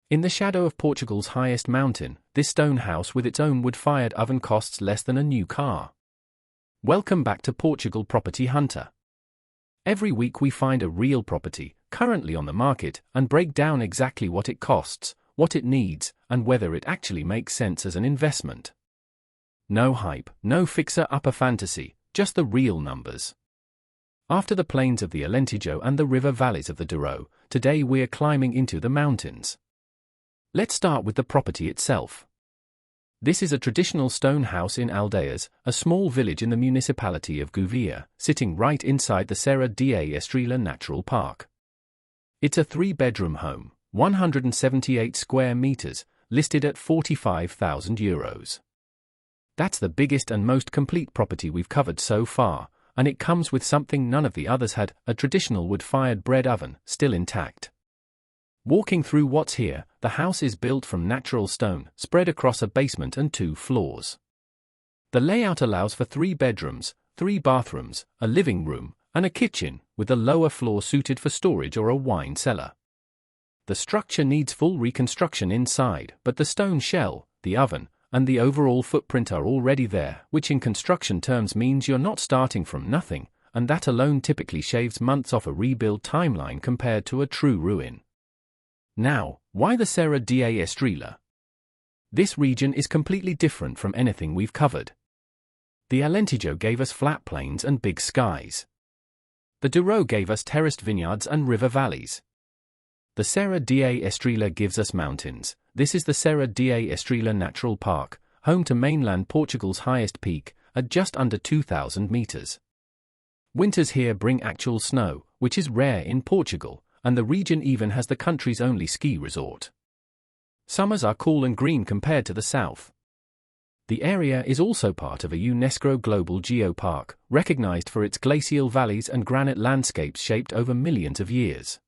In the shadow of Portugal's highest mountain, this stone house with its own wood-fired oven costs less than a new car. Welcome back to Portugal Property Hunter. Every week we find a real property, currently on the market, and break down exactly what it costs, what it needs, and whether it actually makes sense as an investment. No hype, no fixer-upper fantasy, just the real numbers. After the plains of the Alentejo and the river valleys of the Douro, today we're climbing into the mountains. Let's start with the property itself. This is a traditional stone house in Aldeias, a small village in the municipality of Gouveia, sitting right inside the Serra da Estrela Natural Park. It's a 3-bedroom home, 178 square meters, listed at €45,000. That's the biggest and most complete property we've covered so far, and it comes with something none of the others had, a traditional wood-fired bread oven, still intact. Walking through what's here, the house is built from natural stone, spread across a basement and 2 floors. The layout allows for 3 bedrooms, 3 bathrooms, a living room, and a kitchen, with the lower floor suited for storage or a wine cellar. The structure needs full reconstruction inside, but the stone shell, the oven, and the overall footprint are already there, which in construction terms means you're not starting from nothing, and that alone typically shaves months off a rebuild timeline compared to a true ruin. Now, why the Serra da Estrela? This region is completely different from anything we've covered. The Alentejo gave us flat plains and big skies. The Douro gave us terraced vineyards and river valleys. The Serra da Estrela gives us mountains. This is the Serra da Estrela Natural Park, home to mainland Portugal's highest peak, at just under 2,000 meters. Winters here bring actual snow, which is rare in Portugal, and the region even has the country's only ski resort. Summers are cool and green compared to the south. The area is also part of a UNESCO Global Geopark, recognized for its glacial valleys and granite landscapes shaped over millions of years.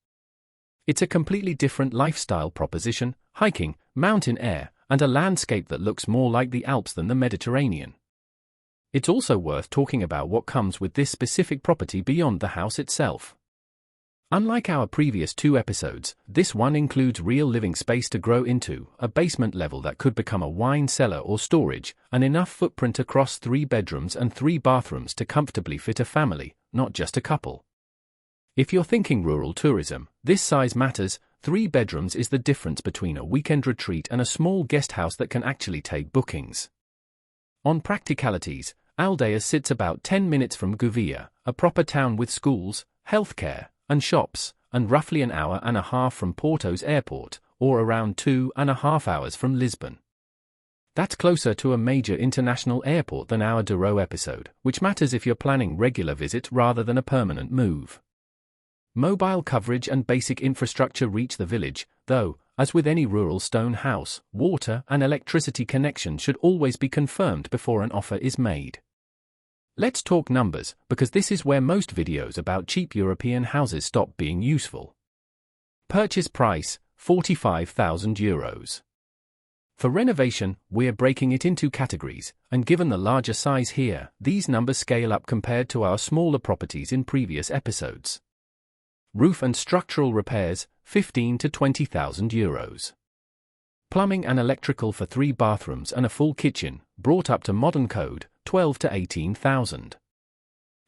It's a completely different lifestyle proposition, hiking, mountain air, and a landscape that looks more like the Alps than the Mediterranean. It's also worth talking about what comes with this specific property beyond the house itself. Unlike our previous 2 episodes, this one includes real living space to grow into, a basement level that could become a wine cellar or storage, and enough footprint across 3 bedrooms and 3 bathrooms to comfortably fit a family, not just a couple. If you're thinking rural tourism, this size matters. 3 bedrooms is the difference between a weekend retreat and a small guest house that can actually take bookings. On practicalities, Aldeias sits about 10 minutes from Gouveia, a proper town with schools, healthcare, and shops, and roughly an hour and a half from Porto's airport, or around 2.5 hours from Lisbon. That's closer to a major international airport than our Douro episode, which matters if you're planning regular visit rather than a permanent move. Mobile coverage and basic infrastructure reach the village, though, as with any rural stone house, water and electricity connection should always be confirmed before an offer is made. Let's talk numbers, because this is where most videos about cheap European houses stop being useful. Purchase price, €45,000. For renovation, we're breaking it into categories, and given the larger size here, these numbers scale up compared to our smaller properties in previous episodes. Roof and structural repairs, €15,000 to €20,000. Plumbing and electrical for 3 bathrooms and a full kitchen, brought up to modern code, $12,000 to $18,000.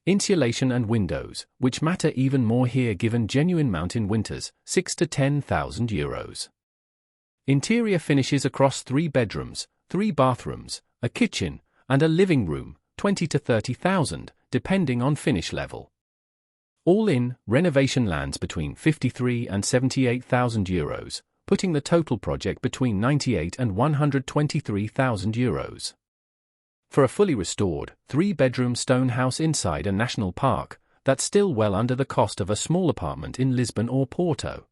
Insulation and windows, which matter even more here given genuine mountain winters, €6,000 to €10,000. Interior finishes across 3 bedrooms, 3 bathrooms, a kitchen, and a living room, $20,000 to $30,000, depending on finish level. All in, renovation lands between €53,000 and €78,000, putting the total project between €98,000 and €123,000. For a fully restored, 3-bedroom stone house inside a national park, that's still well under the cost of a small apartment in Lisbon or Porto.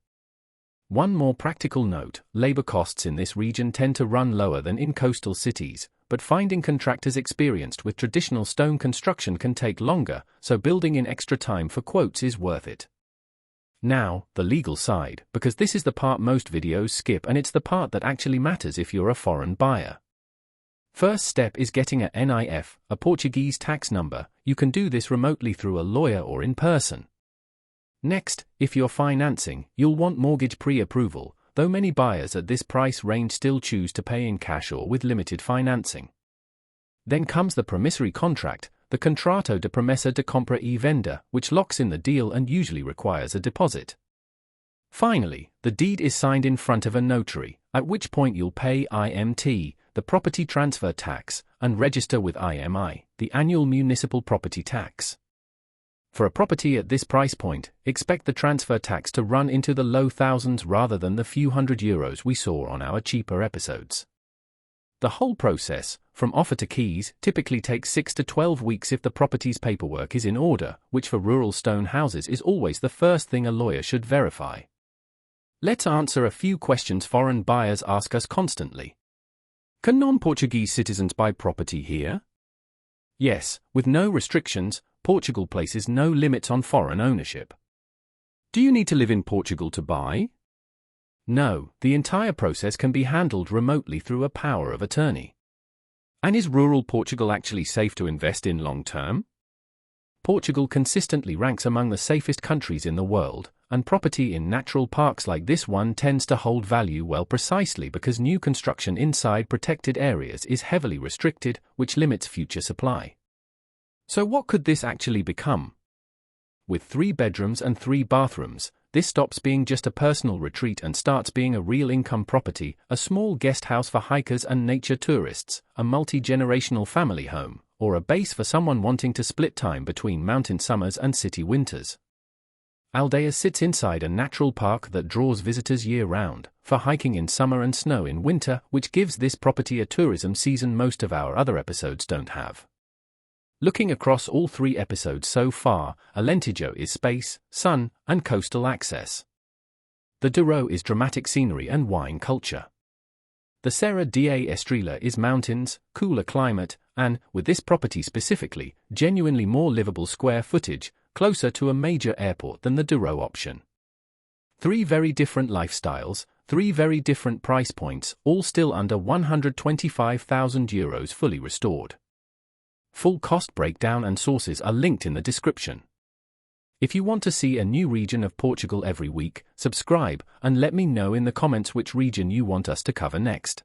One more practical note, labor costs in this region tend to run lower than in coastal cities, but finding contractors experienced with traditional stone construction can take longer, so building in extra time for quotes is worth it. Now, the legal side, because this is the part most videos skip and it's the part that actually matters if you're a foreign buyer. First step is getting a NIF, a Portuguese tax number. You can do this remotely through a lawyer or in person. Next, if you're financing, you'll want mortgage pre-approval, though many buyers at this price range still choose to pay in cash or with limited financing. Then comes the promissory contract, the contrato de promessa de compra e venda, which locks in the deal and usually requires a deposit. Finally, the deed is signed in front of a notary, at which point you'll pay IMT, the property transfer tax, and register with IMI, the annual municipal property tax. For a property at this price point, expect the transfer tax to run into the low thousands rather than the few €100s we saw on our cheaper episodes. The whole process, from offer to keys, typically takes 6 to 12 weeks if the property's paperwork is in order, which for rural stone houses is always the first thing a lawyer should verify. Let's answer a few questions foreign buyers ask us constantly. Can non-Portuguese citizens buy property here? Yes, with no restrictions, Portugal places no limits on foreign ownership. Do you need to live in Portugal to buy? No, the entire process can be handled remotely through a power of attorney. And is rural Portugal actually safe to invest in long term? Portugal consistently ranks among the safest countries in the world, and property in natural parks like this one tends to hold value well precisely because new construction inside protected areas is heavily restricted, which limits future supply. So what could this actually become? With 3 bedrooms and 3 bathrooms, this stops being just a personal retreat and starts being a real income property, a small guest house for hikers and nature tourists, a multi-generational family home, or a base for someone wanting to split time between mountain summers and city winters. Aldeias sits inside a natural park that draws visitors year-round, for hiking in summer and snow in winter, which gives this property a tourism season most of our other episodes don't have. Looking across all 3 episodes so far, Alentejo is space, sun, and coastal access. The Douro is dramatic scenery and wine culture. The Serra da Estrela is mountains, cooler climate, and, with this property specifically, genuinely more livable square footage, closer to a major airport than the Douro option. 3 very different lifestyles, 3 very different price points, all still under €125,000 fully restored. Full cost breakdown and sources are linked in the description. If you want to see a new region of Portugal every week, subscribe and let me know in the comments which region you want us to cover next.